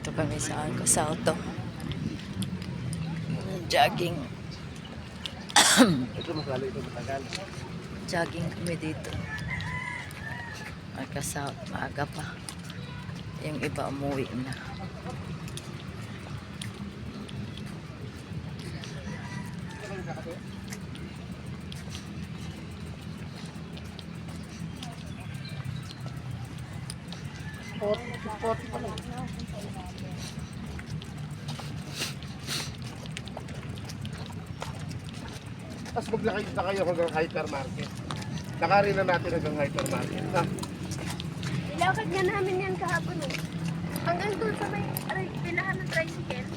Dito kami sa Salto. Jogging. Ito masalo, ito matagal. Jogging kami dito. Salto, maaga pa. Yung iba umuwi na. Tapos maglakay na kayo hanggang hypermarket. Lakarin na natin hanggang hypermarket. Ha? Ilakad nga namin yan kahapon eh. Hanggang doon sa may pilahan ng tricycle.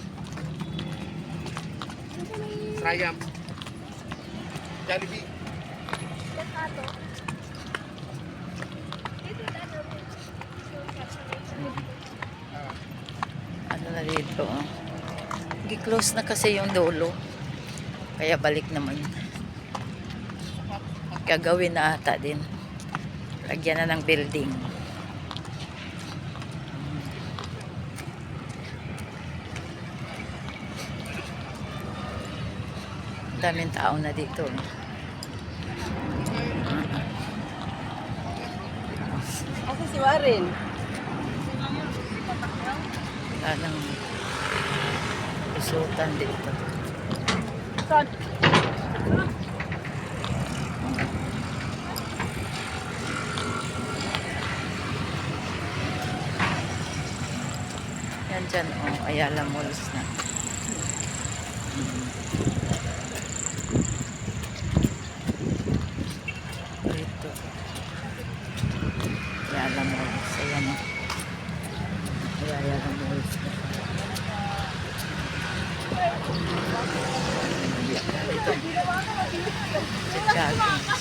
Doon sa may Triumph. Jollibee. Mercado. Dito ano. Ano na dito, oh. Gi-close na kasi yung dulo. Kaya balik naman. Gagawin na ata din. Lagyan na ng building. Daming tao na dito. Kasi si Warren. Parang usutan dito. Son. Yan dyan, oh, Ayala Malls na. Ito. Ayala Malls. Ayan, oh. Ayala Malls na. Ito. Sa jogging.